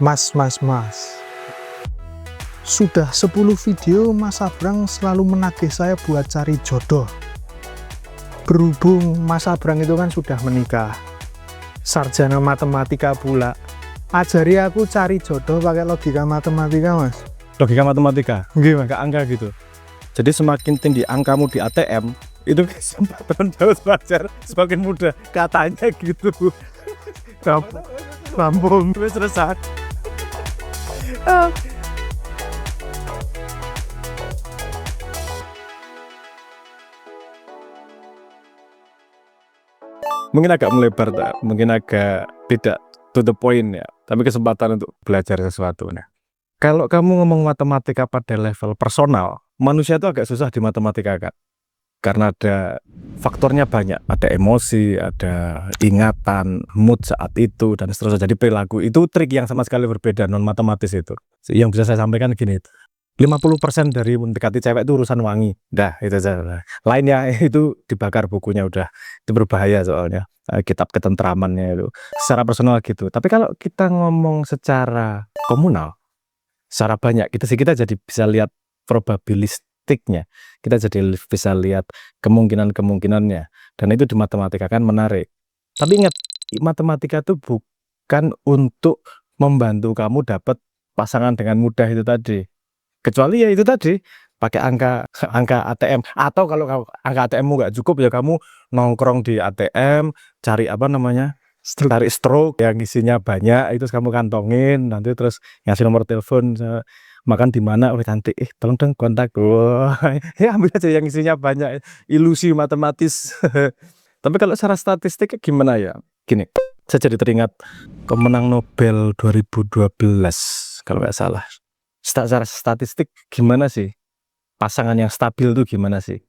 Mas. Sudah 10 video Mas Abrang selalu menagih saya buat cari jodoh. Berhubung Mas Abrang itu kan sudah menikah, sarjana matematika pula. Ajari aku cari jodoh pakai logika matematika, Mas. Logika matematika, Gimana? ke angka gitu. Jadi semakin tinggi angkamu di ATM, itu kesempatan dapat pacar semakin mudah. Katanya gitu. Rampung. Wes selesai. Mungkin agak melebar, mungkin agak tidak to the point ya. Tapi kesempatan untuk belajar sesuatu. Nah, kalau kamu ngomong matematika pada level personal, manusia itu agak susah di matematika kan. Karena ada faktornya banyak, ada emosi, ada ingatan, mood saat itu, dan seterusnya. Jadi perilaku itu trik yang sama sekali berbeda, non matematis itu. Yang bisa saya sampaikan gini, 50% dari mendekati cewek itu urusan wangi. Dah, itu saja. Lainnya itu dibakar bukunya udah. Itu berbahaya soalnya. Kitab ketentramannya itu. Secara personal gitu. Tapi kalau kita ngomong secara komunal, secara banyak, kita jadi bisa lihat probabilistiknya. Kita jadi bisa lihat kemungkinan-kemungkinannya. Dan itu di matematika kan menarik. Tapi ingat, matematika itu bukan untuk membantu kamu dapat pasangan dengan mudah itu tadi. Kecuali ya itu tadi pakai angka ATM, atau kalau angka ATM-mu nggak cukup ya kamu nongkrong di ATM, cari apa namanya, cari stroke yang isinya banyak, itu kamu kantongin, nanti terus ngasih nomor telepon, makan di mana, oleh tante, tolong dong kontak, ya ambil aja yang isinya banyak, ilusi matematis. Tapi kalau secara statistik gimana ya? Gini, saya jadi teringat pemenang Nobel 2012 kalau nggak salah. Secara statistik gimana sih pasangan yang stabil tuh gimana sih?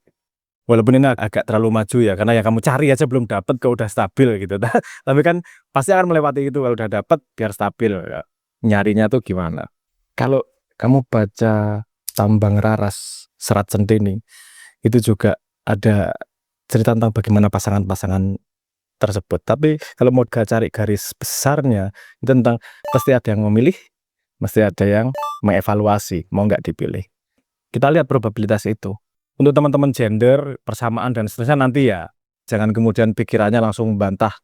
Walaupun ini agak terlalu maju ya, karena yang kamu cari aja belum dapat kau udah stabil gitu. Tapi kan pasti akan melewati itu kalau udah dapat biar stabil ya. Nyarinya tuh gimana? Kalau kamu baca Tambang Raras Serat Centini, itu juga ada cerita tentang bagaimana pasangan-pasangan tersebut. Tapi kalau mau cari garis besarnya, itu tentang pasti ada yang memilih, mesti ada yang mengevaluasi, mau nggak dipilih. Kita lihat probabilitas itu. Untuk teman-teman gender, persamaan, dan seterusnya nanti ya, jangan kemudian pikirannya langsung membantah.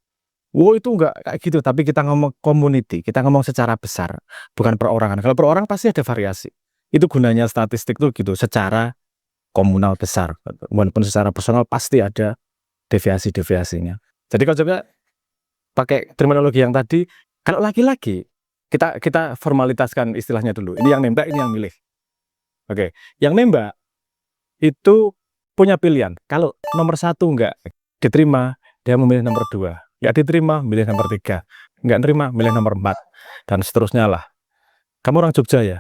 Wow, itu nggak kayak gitu, tapi kita ngomong community, kita ngomong secara besar, bukan perorangan. Kalau perorangan pasti ada variasi. Itu gunanya statistik tuh gitu, secara komunal besar. Walaupun secara personal pasti ada deviasi-deviasinya. Jadi kalau coba pakai terminologi yang tadi, kalau laki-laki, kita formalitaskan istilahnya dulu. Ini yang nembak, ini yang milih. Oke, yang nembak itu punya pilihan. Kalau nomor 1 nggak diterima, dia memilih nomor 2. Nggak diterima, milih nomor 3. Nggak terima, milih nomor 4. Dan seterusnya lah. Kamu orang Jogja ya?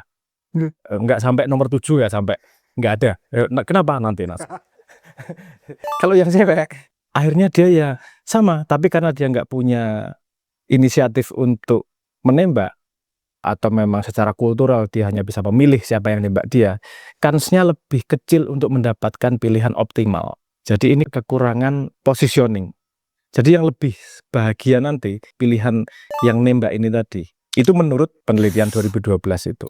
Nggak sampai nomor 7 ya, sampai nggak ada. Kenapa nanti, Nas? Kalau yang cewek, akhirnya dia ya sama. Tapi karena dia nggak punya inisiatif untuk menembak, atau memang secara kultural dia hanya bisa memilih siapa yang nembak dia, kansnya lebih kecil untuk mendapatkan pilihan optimal. Jadi ini kekurangan positioning. Jadi yang lebih bahagia nanti pilihan yang nembak ini tadi. Itu menurut penelitian 2012 itu.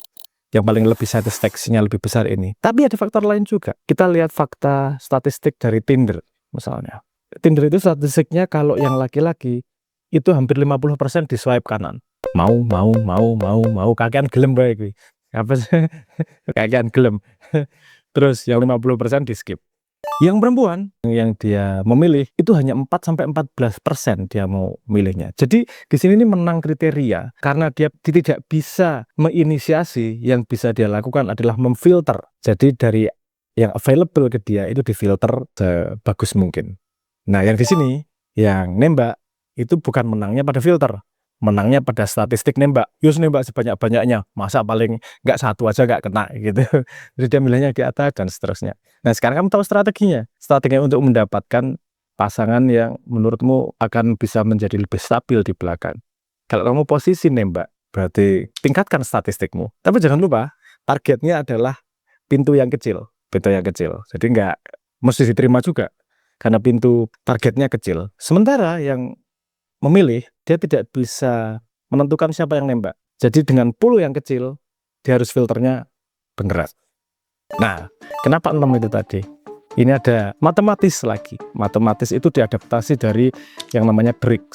Yang paling lebih satisfaksinya lebih besar ini. Tapi ada faktor lain juga. Kita lihat fakta statistik dari Tinder misalnya. Tinder itu statistiknya kalau yang laki-laki itu hampir 50% di swipe kanan. Mau kakean gelem bae kuwi. Apa sih? Kakean gelem. Terus yang 50% di skip. Yang perempuan yang dia memilih itu hanya 4-14% dia mau milihnya. Jadi di sini ini menang kriteria karena dia tidak bisa menginisiasi, yang bisa dia lakukan adalah memfilter. Jadi dari yang available ke dia itu difilter sebagus mungkin. Nah, yang di sini yang nembak itu bukan menangnya pada filter, menangnya pada statistik nembak. Yus nembak sebanyak-banyaknya, masa paling nggak satu aja nggak kena gitu. Jadi dia milihnya di atas dan seterusnya. Nah, sekarang kamu tahu strateginya untuk mendapatkan pasangan yang menurutmu akan bisa menjadi lebih stabil di belakang. Kalau kamu posisi nembak, berarti tingkatkan statistikmu. Tapi jangan lupa, targetnya adalah pintu yang kecil. Jadi nggak mesti diterima juga, karena pintu targetnya kecil. Sementara yang memilih, dia tidak bisa menentukan siapa yang nembak. Jadi dengan pool yang kecil, dia harus filternya beneran. Nah, kenapa 6 itu tadi? Ini ada matematis lagi. Matematis itu diadaptasi dari yang namanya Drake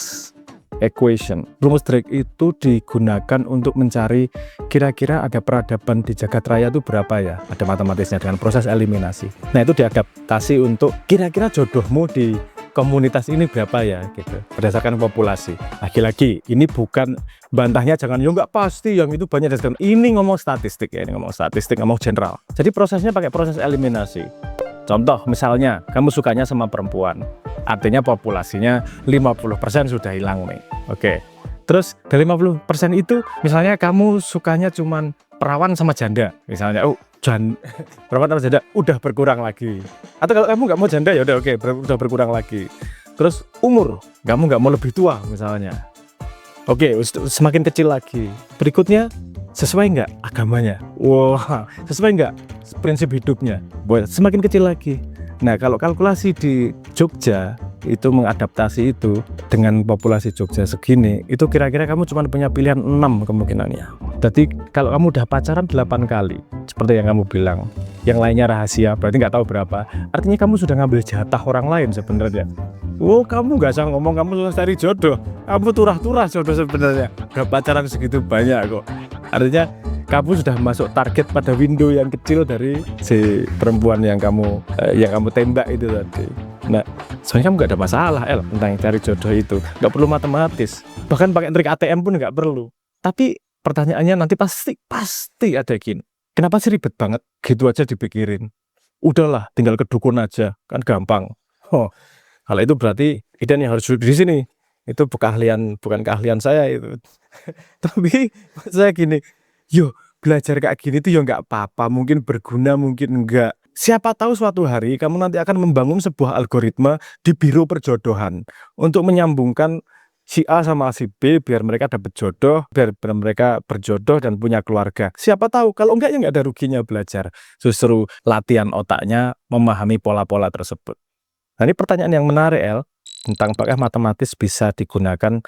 equation. Rumus Drake itu digunakan untuk mencari kira-kira ada peradaban di jagat raya itu berapa ya. Ada matematisnya dengan proses eliminasi. Nah, itu diadaptasi untuk kira-kira jodohmu di komunitas ini berapa ya gitu, berdasarkan populasi. Lagi-lagi ini bukan bantahnya, jangan ya nggak pasti yang itu banyak, dan ini ngomong statistik ya, ini ngomong statistik, ngomong general. Jadi prosesnya pakai proses eliminasi. Contoh misalnya kamu sukanya sama perempuan, artinya populasinya 50% sudah hilang nih. Oke. Terus dari 50% itu misalnya kamu sukanya cuman perawan sama janda, misalnya perawan sama janda udah berkurang lagi. Atau kalau kamu nggak mau janda ya udah oke, udah berkurang lagi. Terus umur, kamu nggak mau lebih tua misalnya. Oke, semakin kecil lagi. Berikutnya sesuai nggak agamanya? Wah, sesuai nggak prinsip hidupnya? Boleh, semakin kecil lagi. Nah, kalau kalkulasi di Jogja itu mengadaptasi itu dengan populasi Jogja segini, itu kira-kira kamu cuma punya pilihan 6 kemungkinannya. Jadi kalau kamu udah pacaran 8 kali, seperti yang kamu bilang, yang lainnya rahasia, berarti nggak tahu berapa. Artinya kamu sudah ngambil jatah orang lain sebenarnya. Oh, kamu nggak usah ngomong kamu sudah cari jodoh, kamu turah-turah jodoh sebenarnya. Udah pacaran segitu banyak kok. Artinya kamu sudah masuk target pada window yang kecil dari si perempuan yang kamu tembak itu tadi. Nah, soalnya kamu nggak ada masalah tentang cari jodoh itu, nggak perlu matematis, bahkan pakai trik ATM pun nggak perlu. Tapi pertanyaannya nanti pasti ada gini, kenapa sih ribet banget? Gitu aja dipikirin. Udahlah, tinggal ke dukun aja, kan gampang. Oh, kalau itu berarti Idan yang harus duduk di sini. Itu bukan keahlian saya itu. Tapi saya gini, yo belajar kayak gini tuh ya nggak apa-apa, mungkin berguna, mungkin enggak. Siapa tahu suatu hari kamu nanti akan membangun sebuah algoritma di biro perjodohan untuk menyambungkan si A sama si B biar mereka dapat jodoh, biar mereka berjodoh dan punya keluarga. Siapa tahu, kalau enggak ya nggak ada ruginya belajar. Justru latihan otaknya memahami pola-pola tersebut. Nah, ini pertanyaan yang menarik, tentang apakah matematis bisa digunakan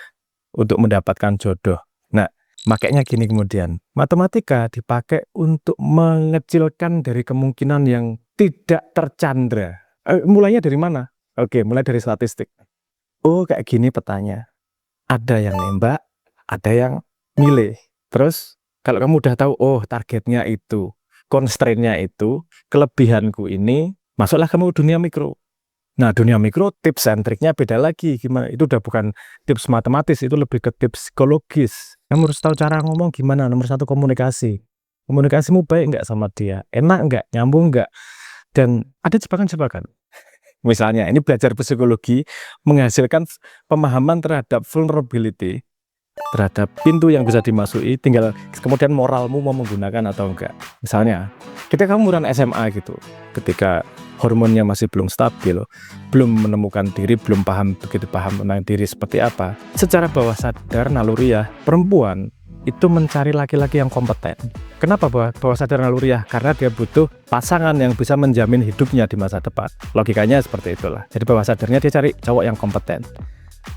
untuk mendapatkan jodoh. Nah, makanya gini kemudian, matematika dipakai untuk mengecilkan dari kemungkinan yang tidak tercandra. Mulainya dari mana? Oke, mulai dari statistik. Oh, kayak gini petanya. Ada yang nembak, ada yang milih. Terus, kalau kamu udah tahu, oh targetnya itu, constraint-nya itu, kelebihanku ini, masuklah kamu dunia mikro. Nah, dunia mikro tips and triknya beda lagi. Gimana? Itu udah bukan tips matematis, itu lebih ke tips psikologis. Kamu harus tahu cara ngomong gimana. Nomor 1 komunikasi. Komunikasimu baik nggak sama dia? Enak nggak? Nyambung nggak? Dan ada jebakan-jebakan. Misalnya, ini belajar psikologi menghasilkan pemahaman terhadap vulnerability, terhadap pintu yang bisa dimasuki, tinggal kemudian moralmu mau menggunakan atau enggak. Misalnya, ketika kamu umuran SMA gitu, ketika hormonnya masih belum stabil, belum menemukan diri, belum begitu paham tentang diri seperti apa, secara bawah sadar naluriah perempuan itu mencari laki-laki yang kompeten. Kenapa bawah sadar naluriah? Karena dia butuh pasangan yang bisa menjamin hidupnya di masa depan. Logikanya seperti itulah. Jadi bawah sadarnya dia cari cowok yang kompeten.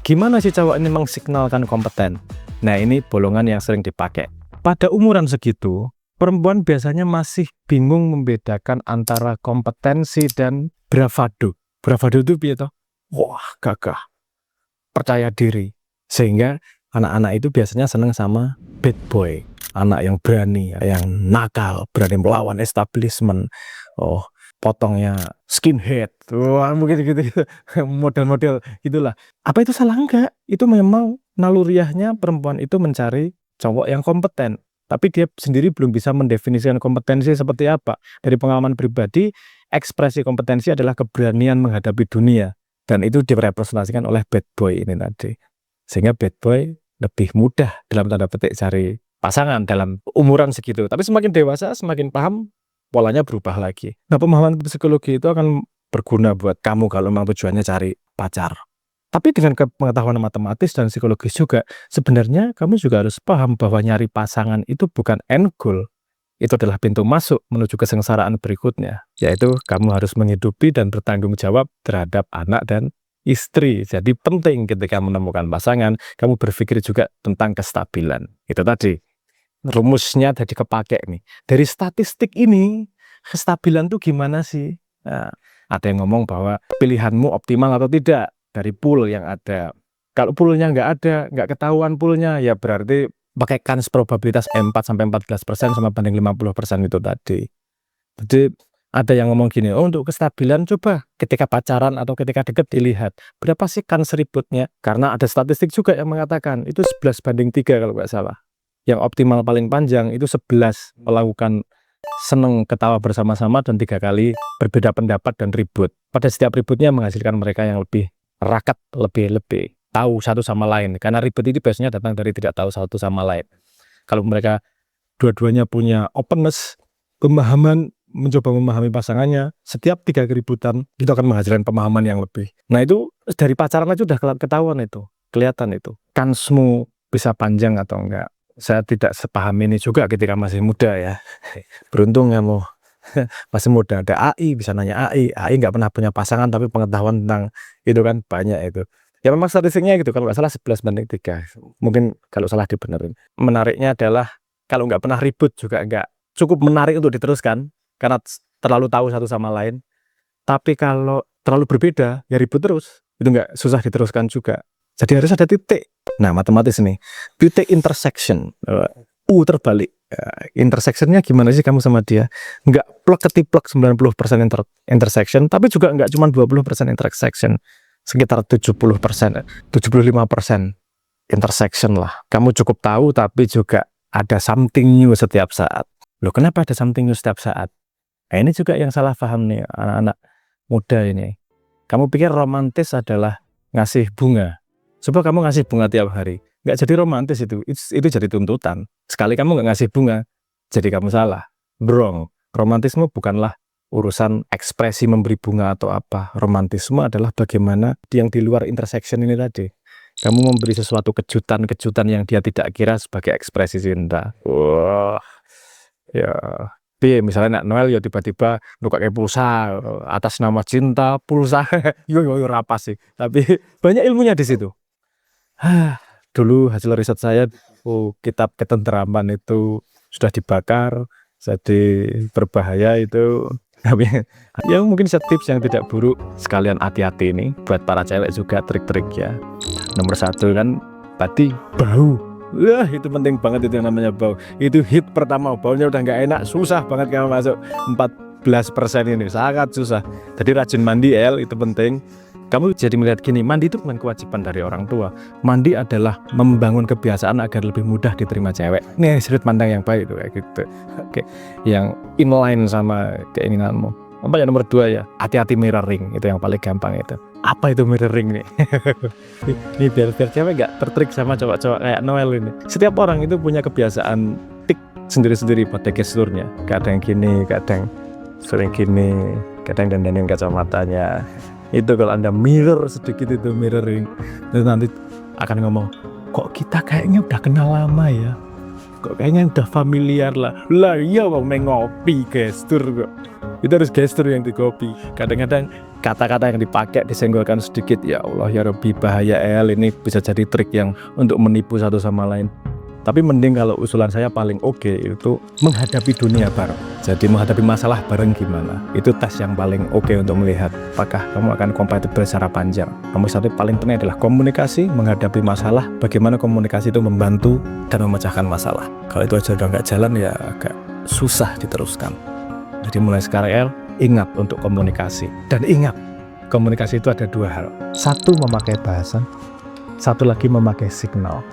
Gimana sih cowok ini mengsignalkan kompeten? Nah, ini bolongan yang sering dipakai. Pada umuran segitu, perempuan biasanya masih bingung membedakan antara kompetensi dan bravado. Bravado itu piye toh? Wah, gagah, percaya diri. Sehingga anak-anak itu biasanya senang sama bad boy, anak yang berani, yang nakal, berani melawan establishment. Oh, potongnya skinhead, wah mungkin gitu, model-model itulah. Apa itu salah? Enggak, itu memang naluriahnya perempuan itu mencari cowok yang kompeten, tapi dia sendiri belum bisa mendefinisikan kompetensi seperti apa. Dari pengalaman pribadi, ekspresi kompetensi adalah keberanian menghadapi dunia, dan itu direpresentasikan oleh bad boy ini tadi. Sehingga bad boy lebih mudah dalam tanda petik cari pasangan dalam umuran segitu, tapi semakin dewasa semakin paham, polanya berubah lagi. Nah, pemahaman psikologi itu akan berguna buat kamu kalau memang tujuannya cari pacar. Tapi dengan pengetahuan matematis dan psikologis juga, sebenarnya kamu juga harus paham bahwa nyari pasangan itu bukan end goal. Itu adalah pintu masuk menuju kesengsaraan berikutnya, yaitu kamu harus menghidupi dan bertanggung jawab terhadap anak dan istri. Jadi penting ketika menemukan pasangan, kamu berpikir juga tentang kestabilan. Itu tadi. rumusnya jadi kepake nih. Dari statistik ini, kestabilan tuh gimana sih? Nah, ada yang ngomong bahwa pilihanmu optimal atau tidak dari pool yang ada. Kalau poolnya nggak ada, nggak ketahuan poolnya, ya berarti pakai kans probabilitas 4-14% sama banding 50% itu tadi. Jadi ada yang ngomong gini, oh untuk kestabilan coba ketika pacaran atau ketika deket dilihat berapa sih kans ributnya, karena ada statistik juga yang mengatakan itu 11:3 kalau nggak salah. Yang optimal paling panjang itu 11 melakukan seneng ketawa bersama-sama dan 3 kali berbeda pendapat dan ribut. Pada setiap ributnya menghasilkan mereka yang lebih rakat, lebih tahu satu sama lain, karena ribut itu biasanya datang dari tidak tahu satu sama lain. Kalau mereka dua-duanya punya openness, pemahaman, mencoba memahami pasangannya, setiap 3 keributan itu akan menghasilkan pemahaman yang lebih. Nah itu dari pacaran aja udah ketahuan itu, kelihatan itu kansmu bisa panjang atau enggak. Saya tidak sepaham ini juga ketika masih muda ya. Beruntung kamu masih muda, ada AI, bisa nanya AI nggak pernah punya pasangan tapi pengetahuan tentang itu kan banyak itu. Ya memang statistiknya gitu, kalau nggak salah 11:3. Mungkin kalau salah dibenerin. Menariknya adalah kalau nggak pernah ribut juga nggak cukup menarik untuk diteruskan, karena terlalu tahu satu sama lain. Tapi kalau terlalu berbeda, ya ribut terus. Itu nggak, susah diteruskan juga. Jadi harus ada titik. Nah matematis nih, titik intersection. Terbalik. Intersectionnya gimana sih kamu sama dia? Nggak plek-ketiplek 90% intersection, tapi juga nggak cuma 20% intersection. Sekitar 70%, 75% intersection lah. Kamu cukup tahu tapi juga ada something new setiap saat. Loh kenapa ada something new setiap saat? Nah, ini juga yang salah paham nih anak-anak muda ini. Kamu pikir romantis adalah ngasih bunga. Coba kamu ngasih bunga tiap hari. Nggak jadi romantis itu jadi tuntutan. Sekali kamu nggak ngasih bunga, jadi kamu salah. Wrong. Romantisme bukanlah urusan ekspresi memberi bunga atau apa. Romantisme adalah bagaimana yang di luar intersection ini tadi. Kamu memberi sesuatu kejutan yang dia tidak kira sebagai ekspresi cinta. Wah, ya. Misalnya nak Noel ya tiba-tiba nuka kayak pulsa atas nama cinta, pulsa. yo apa sih? Tapi banyak ilmunya di situ. Dulu hasil riset saya, kitab ketenteraman itu sudah dibakar, jadi berbahaya itu. Ya mungkin tips yang tidak buruk, sekalian hati-hati nih buat para cewek juga trik-trik ya. Nomor 1 kan tadi bau. Wah itu penting banget itu yang namanya bau. Itu hit pertama, baunya udah nggak enak, susah banget kamu masuk 14% ini, sangat susah. Jadi rajin mandi itu penting. Kamu jadi melihat gini, mandi itu bukan kewajiban dari orang tua. Mandi adalah membangun kebiasaan agar lebih mudah diterima cewek. Ini sudut pandang yang baik itu kayak gitu. Oke, yang inline sama keinginanmu. Apa ya nomor 2 ya? Hati-hati mirroring, itu yang paling gampang itu. Apa itu mirroring nih? Ini biar cewek gak tertrik sama cowok-cowok kayak Noel ini. Setiap orang itu punya kebiasaan tik sendiri-sendiri pada gesturnya. Kadang gini, kadang sering gini, kadang dandanin kacamatanya. Itu kalau Anda mirror sedikit itu mirroring, itu nanti akan ngomong, kok kita kayaknya udah kenal lama ya, kok kayaknya udah familiar lah iya mau ngopi gestur kok. Itu harus gestur yang dikopi. Kadang-kadang kata-kata yang dipakai disenggolkan sedikit, ya Allah ya Rabbi bahaya ini bisa jadi trik yang untuk menipu satu sama lain. Tapi mending kalau usulan saya paling oke itu menghadapi dunia bareng. Jadi menghadapi masalah bareng gimana? Itu tes yang paling oke untuk melihat apakah kamu akan kompatibel secara panjang. Nomor 1 paling penting adalah komunikasi, menghadapi masalah, bagaimana komunikasi itu membantu dan memecahkan masalah. Kalau itu aja udah nggak jalan ya agak susah diteruskan. Jadi mulai sekarang ingat untuk komunikasi. Dan ingat, komunikasi itu ada 2 hal. 1 memakai bahasa, 1 lagi memakai signal.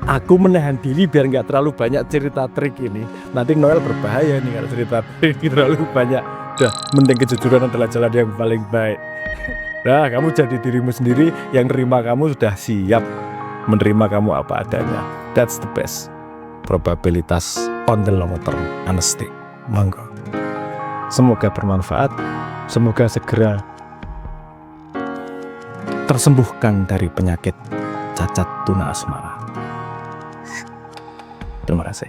Aku menahan diri biar nggak terlalu banyak cerita trik ini. Nanti Noel berbahaya nih kalau cerita trik terlalu banyak. Udah, mending kejujuran adalah jalan yang paling baik. Nah, kamu jadi dirimu sendiri, yang nerima kamu sudah siap menerima kamu apa adanya. That's the best. Probabilitas on the long term, honesty. Monggo. Semoga bermanfaat. Semoga segera tersembuhkan dari penyakit cacat tuna asmara. Terima kasih.